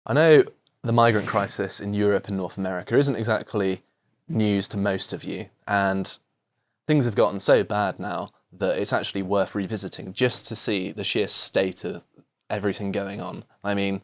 I know the migrant crisis in Europe and North America isn't exactly news to most of you, and things have gotten so bad now that it's actually worth revisiting just to see the sheer state of everything going on. I mean,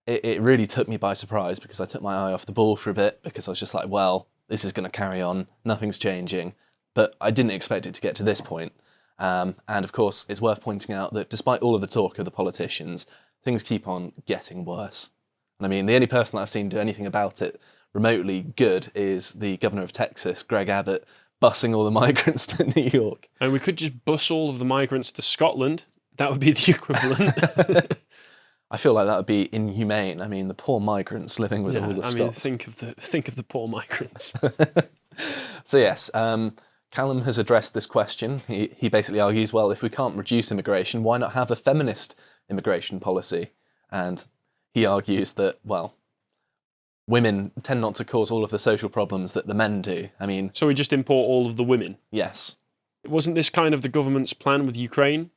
it really took me by surprise because I took my eye off the ball for a bit because I was just like, well, this is going to carry on, nothing's changing. But I didn't expect it to get to this point. And of course, it's worth pointing out that despite all of the talk of the politicians, things keep on getting worse. And I mean, the only person that I've seen do anything about it remotely good is the governor of Texas, Greg Abbott, busing all the migrants to New York. And we could just bus all of the migrants to Scotland. That would be the equivalent. I feel like that would be inhumane. I mean, the poor migrants living with all the Scots. Think of the poor migrants. So yes, Callum has addressed this question. He basically argues, well, if we can't reduce immigration, why not have a feminist immigration policy? And he argues that, well, women tend not to cause all of the social problems that the men do. I mean... So we just import all of the women? Yes. Wasn't this kind of the government's plan with Ukraine?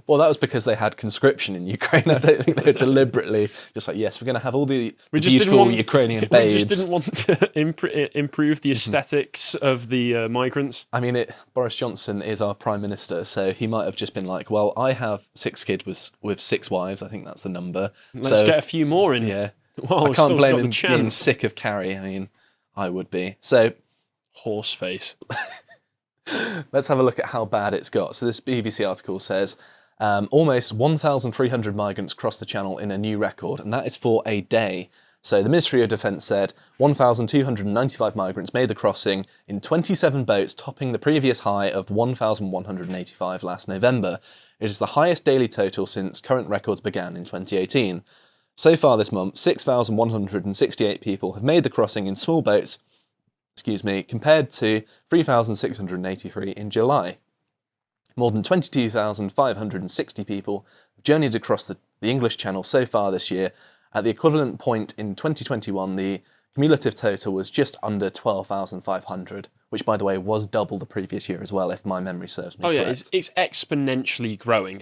Well, that was because they had conscription in Ukraine. I don't think they were deliberately just like, yes, we're going to have all the beautiful Ukrainian babes. We just didn't want to improve the aesthetics of the migrants. I mean, Boris Johnson is our prime minister, so he might have just been like, well, I have 6 kids with 6 wives. I think that's the number. Let's get a few more in. Yeah. Well, I can't blame him being sick of Carrie. I mean, I would be. So, horse face. Let's have a look at how bad it's got. So this BBC article says, almost 1,300 migrants crossed the channel in a new record, and that is for a day. So the Ministry of Defence said 1,295 migrants made the crossing in 27 boats, topping the previous high of 1,185 last November. It is the highest daily total since current records began in 2018. So far this month, 6,168 people have made the crossing in small boats, compared to 3,683 in July. More than 22,560 people have journeyed across the English Channel so far this year. At the equivalent point in 2021, the cumulative total was just under 12,500, which, by the way, was double the previous year as well, if my memory serves me correct. It's exponentially growing.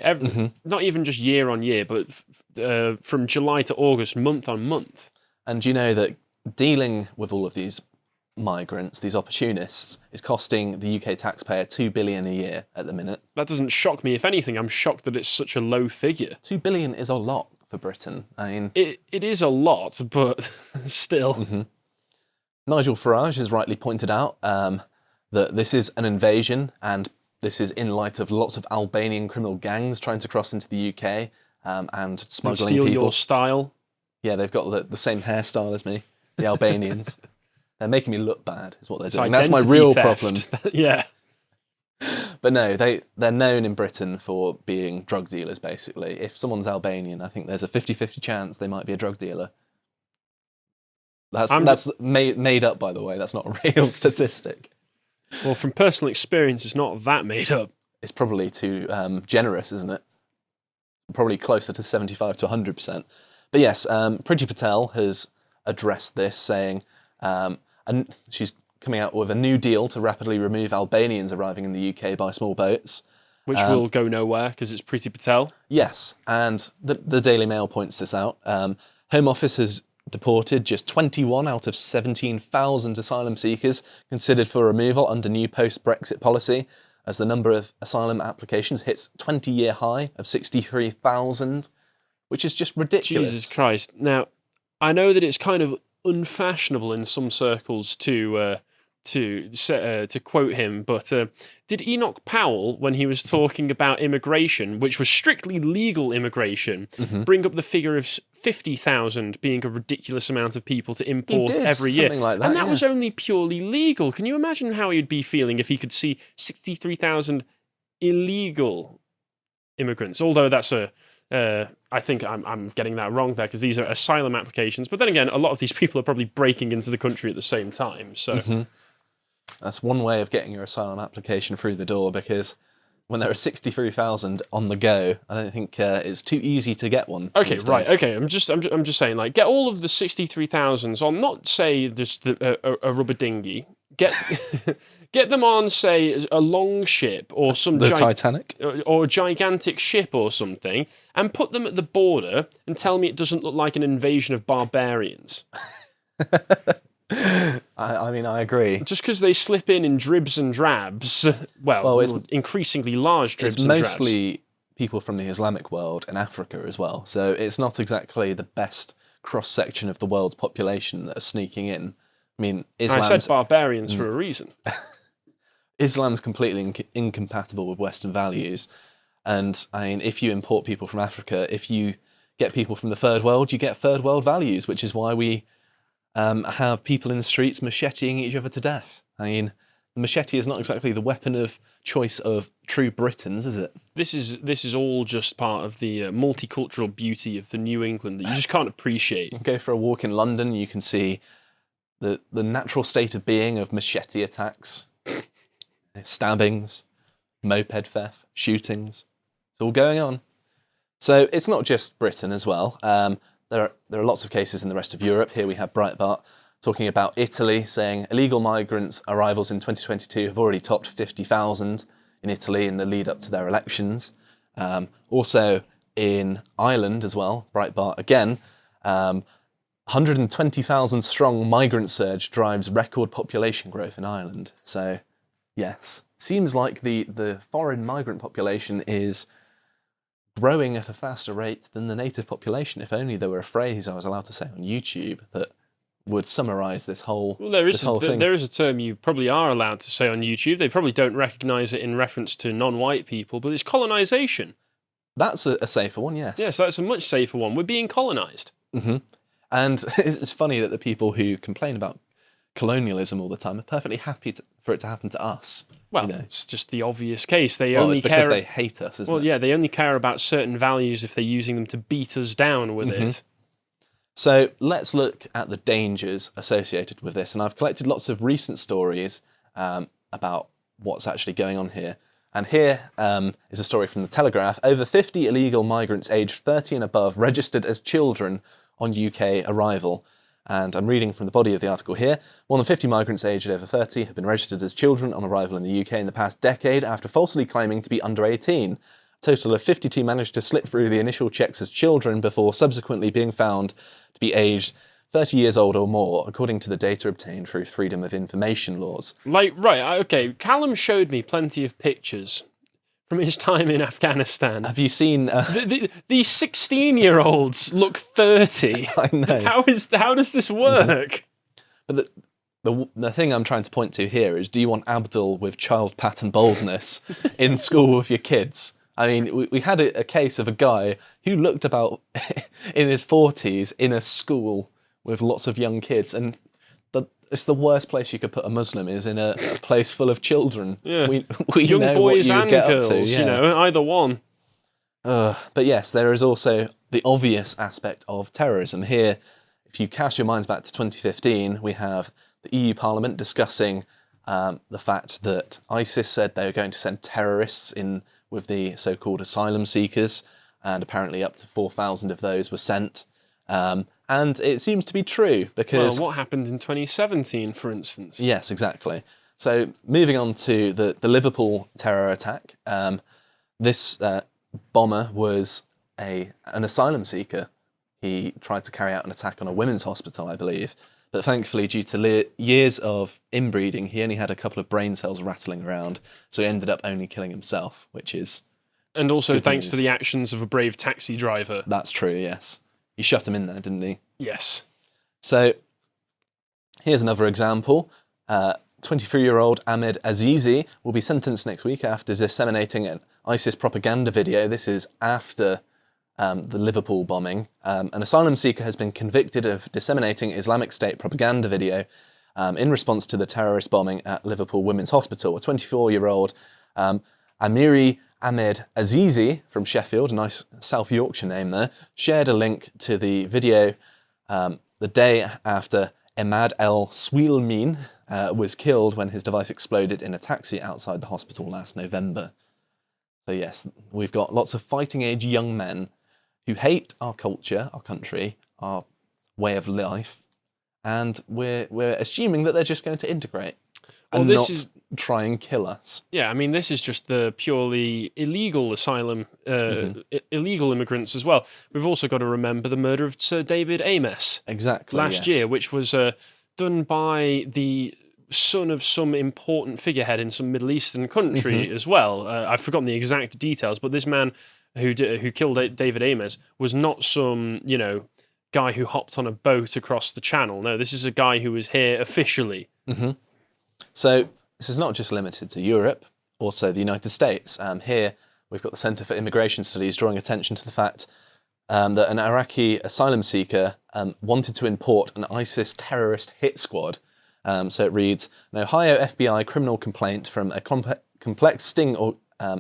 Not even just year on year, but from July to August, month on month. And you know that dealing with all of these migrants, these opportunists, is costing the UK taxpayer $2 billion a year at the minute. That doesn't shock me. If anything, I'm shocked that it's such a low figure. $2 billion is a lot for Britain. I mean, it is a lot, but still. Mm-hmm. Nigel Farage has rightly pointed out that this is an invasion, and this is in light of lots of Albanian criminal gangs trying to cross into the UK and smuggling people. Steal your style. Yeah, they've got the same hairstyle as me, the Albanians. They're making me look bad, is what they're doing. That's my real problem. Yeah. But no, they're known in Britain for being drug dealers, basically. If someone's Albanian, I think there's a 50-50 chance they might be a drug dealer. That's made up, by the way. That's not a real statistic. Well, from personal experience, it's not that made up. It's probably too generous, isn't it? Probably closer to 75 to 100%. But yes, Priti Patel has addressed this, saying... and she's coming out with a new deal to rapidly remove Albanians arriving in the UK by small boats. Which will go nowhere because it's Priti Patel. Yes, and the Daily Mail points this out. Home Office has deported just 21 out of 17,000 asylum seekers considered for removal under new post-Brexit policy, as the number of asylum applications hits 20-year high of 63,000, which is just ridiculous. Jesus Christ. Now, I know that it's kind of unfashionable in some circles to quote him, but did Enoch Powell, when he was talking about immigration, which was strictly legal immigration, bring up the figure of 50,000 being a ridiculous amount of people to import every year? Like that, and that was only purely legal. Can you imagine how he'd be feeling if he could see 63,000 illegal immigrants? Although that's I think I'm getting that wrong there because these are asylum applications. But then again, a lot of these people are probably breaking into the country at the same time. So that's one way of getting your asylum application through the door, because when there are 63,000 on the go, I don't think it's too easy to get one. Okay, right. Okay, I'm just saying, like, get all of the 63,000s on, not say just a rubber dinghy, get get them on, say, a long ship or some The Titanic? or a gigantic ship or something, and put them at the border and tell me it doesn't look like an invasion of barbarians. I mean, I agree. Just because they slip in dribs and drabs, well, it's increasingly large dribs It's and drabs. mostly people from the Islamic world and Africa as well. So it's not exactly the best cross-section of the world's population that are sneaking in. I mean, I said barbarians for a reason. Islam's completely incompatible with Western values. And I mean, if you import people from Africa, if you get people from the third world, you get third world values, which is why we have people in the streets macheting each other to death. I mean, the machete is not exactly the weapon of choice of true Britons, is it? This is all just part of the multicultural beauty of the New England that you just can't appreciate. Go for a walk in London, you can see the natural state of being of machete attacks, stabbings, moped theft, shootings. It's all going on. So it's not just Britain as well. There are lots of cases in the rest of Europe. Here we have Breitbart talking about Italy, saying illegal migrants' arrivals in 2022 have already topped 50,000 in Italy in the lead up to their elections. Also in Ireland as well, Breitbart again, 120,000 strong migrant surge drives record population growth in Ireland. So yes, seems like the foreign migrant population is growing at a faster rate than the native population. If only there were a phrase I was allowed to say on YouTube that would summarise this whole thing. There is a term you probably are allowed to say on YouTube. They probably don't recognise it in reference to non-white people, but it's colonisation. That's a safer one, yes. Yes, that's a much safer one. We're being colonised. Mm-hmm. And it's funny that the people who complain about colonialism all the time are perfectly happy for it to happen to us. Well, you know? It's just the obvious case. It's because they hate us, isn't it? Well, yeah, they only care about certain values if they're using them to beat us down with it. So let's look at the dangers associated with this. And I've collected lots of recent stories about what's actually going on here. And here is a story from The Telegraph. Over 50 illegal migrants aged 30 and above registered as children on UK arrival. And I'm reading from the body of the article here. More than 50 migrants aged over 30 have been registered as children on arrival in the UK in the past decade after falsely claiming to be under 18. A total of 52 managed to slip through the initial checks as children before subsequently being found to be aged 30 years old or more, according to the data obtained through Freedom of Information laws. Okay, Callum showed me plenty of pictures from his time in Afghanistan. Have you seen... These 16-year-olds look 30. I know. How does this work? But the thing I'm trying to point to here is, do you want Abdul with child pattern baldness in school with your kids? I mean, we had a case of a guy who looked about in his 40s in a school with lots of young kids, and it's the worst place you could put a Muslim is in a place full of children. Yeah. We Young know boys what you and get girls, up to, yeah. Either one. But yes, there is also the obvious aspect of terrorism. Here, if you cast your minds back to 2015, we have the EU Parliament discussing the fact that ISIS said they were going to send terrorists in with the so-called asylum seekers, and apparently up to 4,000 of those were sent. And it seems to be true because... Well, what happened in 2017, for instance? Yes, exactly. So moving on to the Liverpool terror attack, this bomber was an asylum seeker. He tried to carry out an attack on a women's hospital, I believe, but thankfully, due to years of inbreeding, he only had a couple of brain cells rattling around, so he ended up only killing himself, which is... And also thanks news. to the actions of a brave taxi driver. That's true, yes. He shut him in there, didn't he? Yes. So, here's another example. 23-year-old Ahmed Azizi will be sentenced next week after disseminating an ISIS propaganda video. This is after the Liverpool bombing. An asylum seeker has been convicted of disseminating Islamic State propaganda video in response to the terrorist bombing at Liverpool Women's Hospital. A 24-year-old Amiri Ahmed Azizi from Sheffield, a nice South Yorkshire name there, shared a link to the video the day after Emad El Swilmin was killed when his device exploded in a taxi outside the hospital last November. So yes, we've got lots of fighting-age young men who hate our culture, our country, our way of life, and we're assuming that they're just going to integrate. Well, and this not is try and kill us. Yeah, I mean, this is just the purely illegal asylum, illegal immigrants as well. We've also got to remember the murder of Sir David Ames Exactly. last year, which was done by the son of some important figurehead in some Middle Eastern country as well. I've forgotten the exact details, but this man who killed David Ames was not some, guy who hopped on a boat across the channel. No, this is a guy who was here officially. So this is not just limited to Europe, also the United States. Here we've got the Centre for Immigration Studies drawing attention to the fact that an Iraqi asylum seeker wanted to import an ISIS terrorist hit squad. So it reads, an Ohio FBI criminal complaint from a complex sting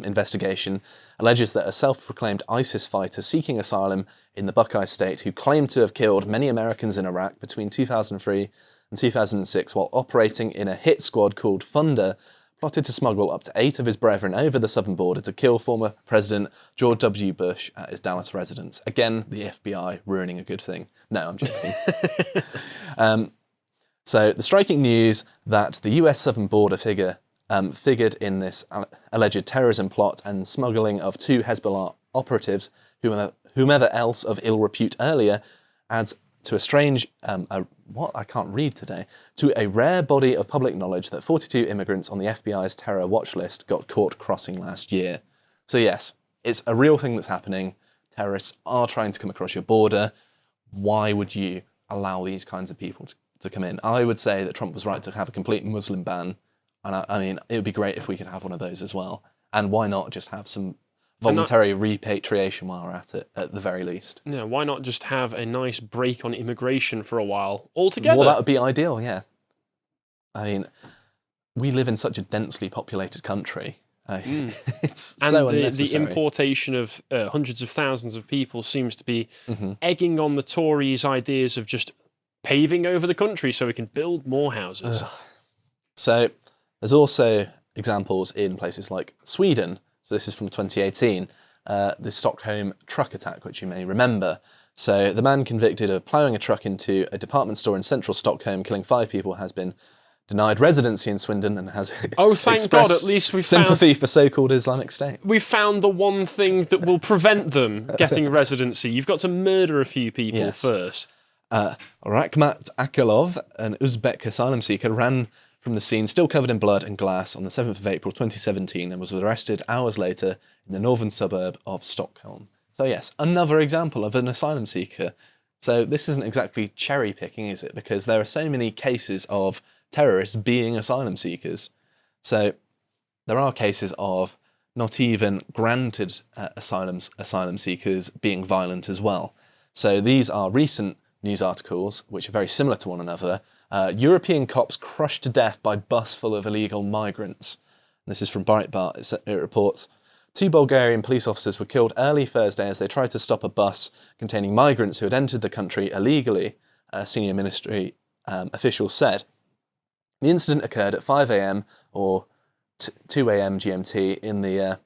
investigation alleges that a self-proclaimed ISIS fighter seeking asylum in the Buckeye State, who claimed to have killed many Americans in Iraq between 2003 and 2006 while operating in a hit squad called Thunder, plotted to smuggle up to 8 of his brethren over the southern border to kill former President George W. Bush at his Dallas residence. Again, the FBI ruining a good thing. No, I'm joking. So the striking news that the US southern border figured in this alleged terrorism plot and smuggling of 2 Hezbollah operatives, whomever else of ill repute earlier, adds to a strange, I can't read today, to a rare body of public knowledge that 42 immigrants on the FBI's terror watch list got caught crossing last year. So yes, it's a real thing that's happening. Terrorists are trying to come across your border. Why would you allow these kinds of people to come in? I would say that Trump was right to have a complete Muslim ban. And I mean, it would be great if we could have one of those as well. And why not just have some voluntary repatriation while we're at it, at the very least? Yeah, why not just have a nice break on immigration for a while altogether? Well, that would be ideal, yeah. I mean, we live in such a densely populated country. It's so unnecessary. The importation of hundreds of thousands of people seems to be egging on the Tories' ideas of just paving over the country so we can build more houses. So there's also examples in places like Sweden. So this is from 2018, the Stockholm truck attack, which you may remember. So the man convicted of ploughing a truck into a department store in central Stockholm, killing 5 people, has been denied residency in Sweden and has thank God, at least we sympathy for so-called Islamic State. We found the one thing that will prevent them getting residency. You've got to murder a few people first. Rakhmat Akalov, an Uzbek asylum seeker, ran from the scene still covered in blood and glass on the 7th of April 2017 and was arrested hours later in the northern suburb of Stockholm. So yes, another example of an asylum seeker. So this isn't exactly cherry picking, is it? Because there are so many cases of terrorists being asylum seekers. So there are cases of not even granted asylum seekers being violent as well. So these are recent news articles which are very similar to one another. European cops crushed to death by bus full of illegal migrants. This is from Breitbart. It reports 2 Bulgarian police officers were killed early Thursday as they tried to stop a bus containing migrants who had entered the country illegally, a senior ministry official said. The incident occurred at 5 a.m. or 2 a.m. GMT in the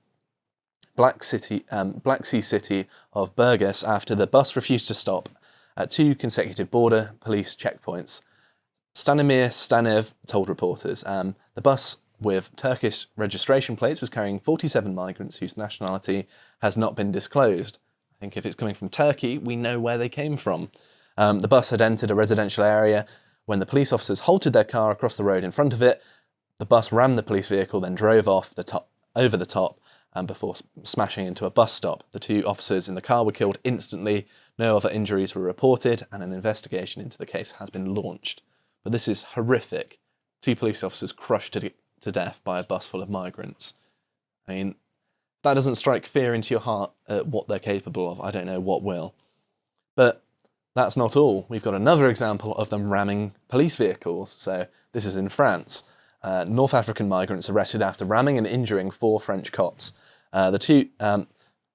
Black Sea city of Burgas after the bus refused to stop at 2 consecutive border police checkpoints. Stanimir Stanev told reporters the bus with Turkish registration plates was carrying 47 migrants whose nationality has not been disclosed. I think if it's coming from Turkey, we know where they came from. The bus had entered a residential area when the police officers halted their car across the road in front of it. The bus rammed the police vehicle, then drove off over the top before smashing into a bus stop. The 2 officers in the car were killed instantly. No other injuries were reported, and an investigation into the case has been launched. But this is horrific. 2 police officers crushed to death by a bus full of migrants. I mean, that doesn't strike fear into your heart at what they're capable of. I don't know what will. But that's not all. We've got another example of them ramming police vehicles. So this is in France. North African migrants arrested after ramming and injuring 4 French cops. The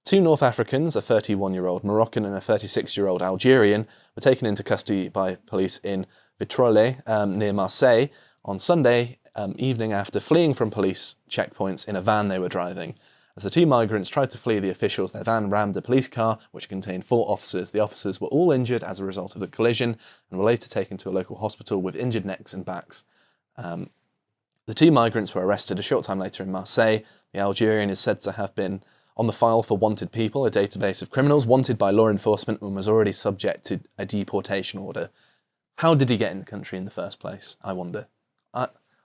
two North Africans, a 31-year-old Moroccan and a 36-year-old Algerian, were taken into custody by police in Vitrolles, near Marseille, on Sunday evening after fleeing from police checkpoints in a van they were driving. As the 2 migrants tried to flee the officials, their van rammed a police car, which contained 4 officers. The officers were all injured as a result of the collision and were later taken to a local hospital with injured necks and backs. The 2 migrants were arrested a short time later in Marseille. The Algerian is said to have been on the file for wanted people, a database of criminals wanted by law enforcement, and was already subject to a deportation order. How did he get in the country in the first place, I wonder?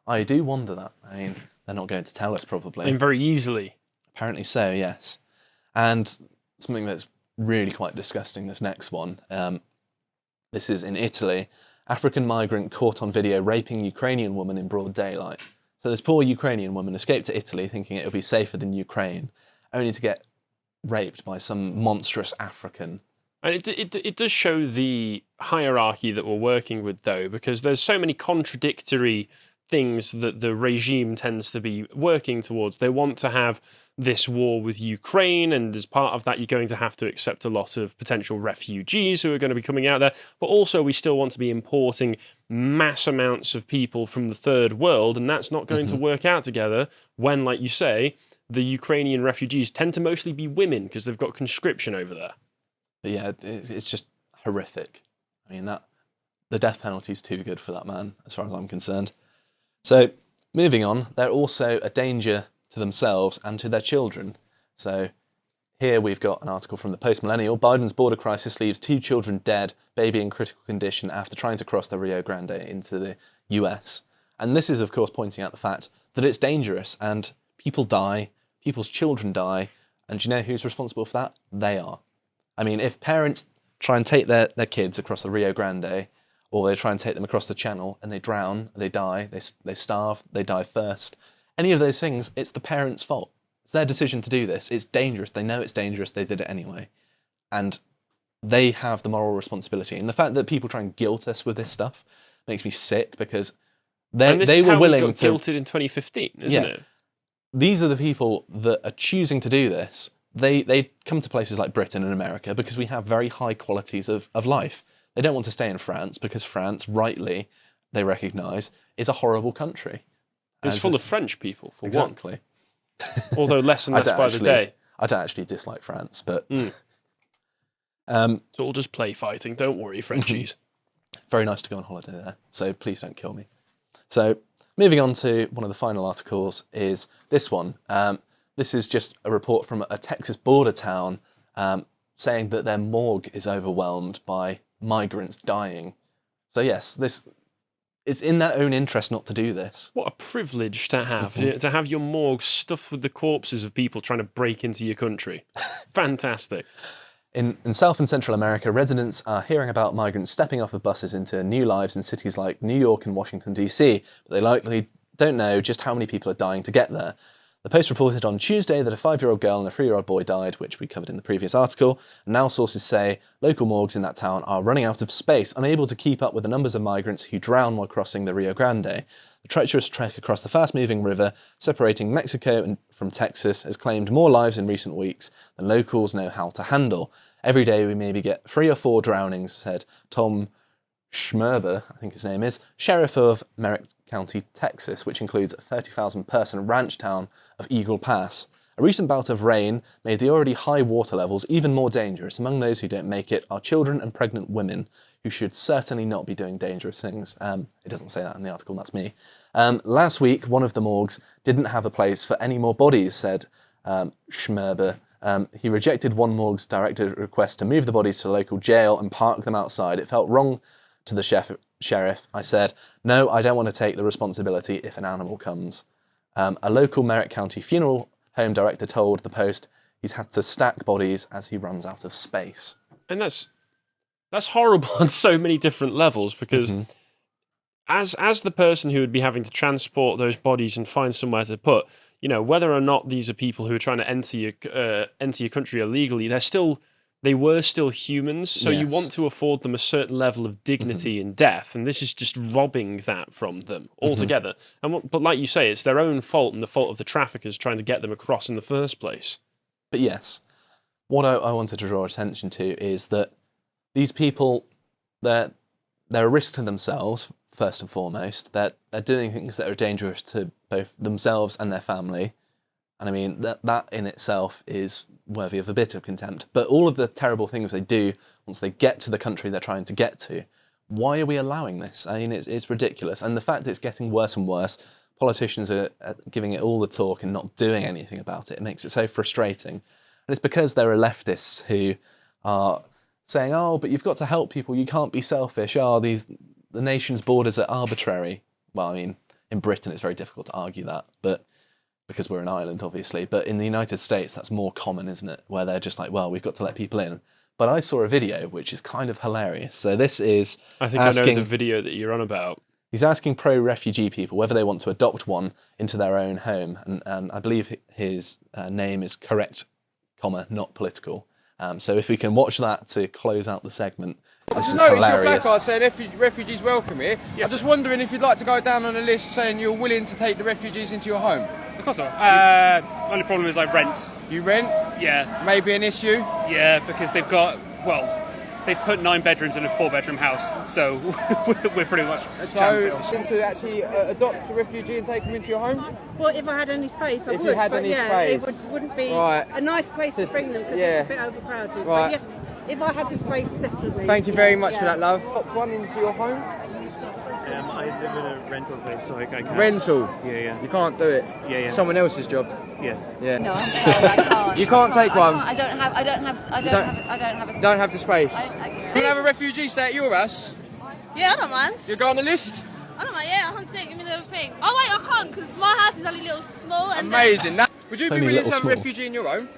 I do wonder that. I mean, they're not going to tell us probably. And very easily. Apparently so, yes. And something that's really quite disgusting, this next one. This is in Italy. African migrant caught on video raping Ukrainian woman in broad daylight. So this poor Ukrainian woman escaped to Italy thinking it would be safer than Ukraine, only to get raped by some monstrous African. And it does show the hierarchy that we're working with, though, because there's so many contradictory things that the regime tends to be working towards. They want to have this war with Ukraine, and as part of that, you're going to have to accept a lot of potential refugees who are going to be coming out there. But also, we still want to be importing mass amounts of people from the third world, and that's not going to work out together when, like you say, the Ukrainian refugees tend to mostly be women because they've got conscription over there. But yeah, it's just horrific. I mean, the death penalty is too good for that man, as far as I'm concerned. So, moving on, they're also a danger to themselves and to their children. So, here we've got an article from the Post-Millennial. Biden's border crisis leaves 2 children dead, baby in critical condition after trying to cross the Rio Grande into the US. And this is, of course, pointing out the fact that it's dangerous and people die, people's children die, and do you know who's responsible for that? They are. I mean, if parents try and take their kids across the Rio Grande, or they try and take them across the channel and they drown, they die, they starve, they die first, any of those things, it's the parents' fault. It's their decision to do this. It's dangerous. They know it's dangerous. They did it anyway. And they have the moral responsibility. And the fact that people try and guilt us with this stuff makes me sick, because they were willing to... And this is how we got guilted in 2015, isn't it? These are the people that are choosing to do this. They come to places like Britain and America because we have very high qualities of life. They don't want to stay in France because France, rightly, they recognise, is a horrible country. It's full of French people, for exactly. one. Although less and less by the day. I don't actually dislike France, but... It's all just play fighting, don't worry, Frenchies. Very nice to go on holiday there, so please don't kill me. So, moving on to one of the final articles is this one. This is just a report from a Texas border town saying that their morgue is overwhelmed by migrants dying. So yes, it's in their own interest not to do this. What a privilege to have your morgue stuffed with the corpses of people trying to break into your country. Fantastic. In South and Central America, residents are hearing about migrants stepping off of buses into new lives in cities like New York and Washington, D.C., but they likely don't know just how many people are dying to get there. The Post reported on Tuesday that a 5-year-old girl and a 3-year-old boy died, which we covered in the previous article, and now sources say local morgues in that town are running out of space, unable to keep up with the numbers of migrants who drown while crossing the Rio Grande. The treacherous trek across the fast-moving river separating Mexico from Texas has claimed more lives in recent weeks than locals know how to handle. Every day we maybe get 3 or 4 drownings, said Tom Schmerber, I think his name is, sheriff of Merritt County, Texas, which includes a 30,000-person ranch town of Eagle Pass. A recent bout of rain made the already high water levels even more dangerous. Among those who don't make it are children and pregnant women, who should certainly not be doing dangerous things. It doesn't say that in the article, that's me. Last week, one of the morgues didn't have a place for any more bodies, said Schmerber. He rejected one morgue's directed request to move the bodies to the local jail and park them outside. It felt wrong to the sheriff. I said, no, I don't want to take the responsibility if an animal comes. A local Merritt County funeral home director told the Post he's had to stack bodies as he runs out of space. And that's horrible on so many different levels, because as the person who would be having to transport those bodies and find somewhere to put, you know, whether or not these are people who are trying to enter your country illegally, they were still humans, so you want to afford them a certain level of dignity in death, and this is just robbing that from them altogether. But like you say, it's their own fault and the fault of the traffickers trying to get them across in the first place. But yes, what I wanted to draw attention to is that these people, they're a risk to themselves, first and foremost. They're doing things that are dangerous to both themselves and their family. And I mean, that in itself is worthy of a bit of contempt. But all of the terrible things they do once they get to the country they're trying to get to, why are we allowing this? I mean, it's ridiculous. And the fact it's getting worse and worse, politicians are giving it all the talk and not doing anything about it. It makes it so frustrating. And it's because there are leftists who are saying, oh, but you've got to help people, you can't be selfish, the nation's borders are arbitrary. Well, I mean, in Britain it's very difficult to argue that, but because we're an island, obviously. But in the United States, that's more common, isn't it? Where they're just like, well, we've got to let people in. But I saw a video which is kind of hilarious. So this is I think I know the video that you're on about. He's asking pro-refugee people whether they want to adopt one into their own home. And I believe his name is correct, not political. So if we can watch that to close out the segment, this is hilarious. Your placard saying refugees welcome here. Yes. I'm just wondering if you'd like to go down on a list saying you're willing to take the refugees into your home. Of course not. Only problem is I rent. You rent? Yeah. Maybe an issue? Yeah, because they've put 9 bedrooms in a 4-bedroom house, so we're pretty much jam-filled. So, to actually adopt a refugee and take them into your home? Well, if I had any space, I would. If you had any space. It wouldn't be a nice place to bring them because it's a bit overcrowded. Right. But yes, if I had the space, definitely. Thank you very much for that, love. Pop one into your home? I live in a rental place, so I can't. Rental? Yeah. You can't do it? Yeah. Someone else's job? Yeah. No, I'm told I can't. You can't take one? I don't have a space. Don't have the space? You want to have a refugee stay at your house? Yeah, I don't mind. You go on the list? I don't mind, yeah, 100%, give me the thing. Oh wait, I can't, because my house is only a little small. And amazing. Would you be willing to have a small. refugee in your home?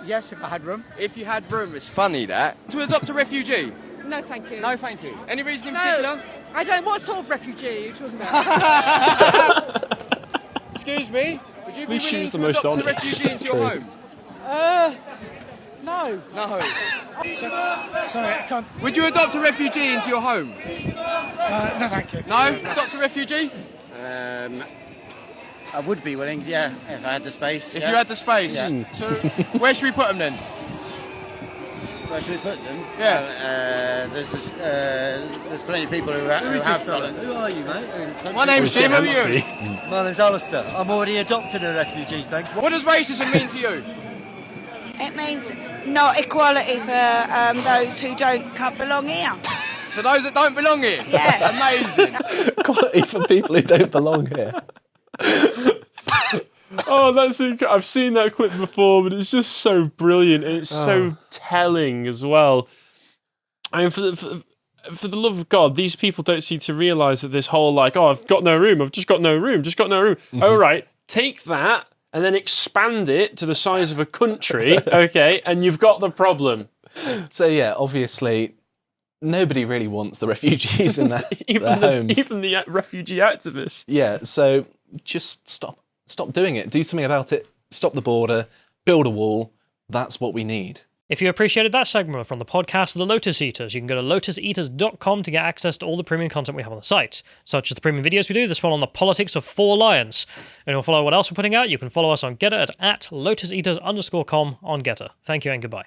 Yes, if I had room. If you had room, it's funny that. To adopt a refugee? No, thank you. No, thank you. Any reason in particular? I don't. What sort of refugee are you talking about? Excuse me? Would you be willing She's the to most adopt a honest. refugee into your home? No. No. Sorry, I can't. Would you adopt a refugee into your home? No, thank you. No? Adopt a refugee? I would be willing, yeah, if I had the space. If you had the space? Yeah. So, where should we put them then? Where should we put them? Yeah. There's plenty of people who have got it. Who are you, mate? My name's Jim, who are you? My name's Alistair. I'm already adopted a refugee, thanks. What does racism mean to you? It means not equality for those who can't belong here. For those that don't belong here? Yeah. Amazing. Equality for people who don't belong here. Oh, that's incredible. I've seen that clip before, but it's just so brilliant and it's so telling as well. I mean, for the love of God, these people don't seem to realise that this whole I've got no room, I've just got no room. Mm-hmm. All right, take that and then expand it to the size of a country, okay, and you've got the problem. So yeah, obviously, nobody really wants the refugees in their homes. Even the refugee activists. Yeah, so just stop doing it. Do something about it. Stop the border. Build a wall. That's what we need. If you appreciated that segment from the podcast of the Lotus Eaters, you can go to lotuseaters.com to get access to all the premium content we have on the site, such as the premium videos we do, this one on the politics of 4 lions. And you'll follow what else we're putting out, you can follow us on Getter at lotuseaters_com on Getter. Thank you and goodbye.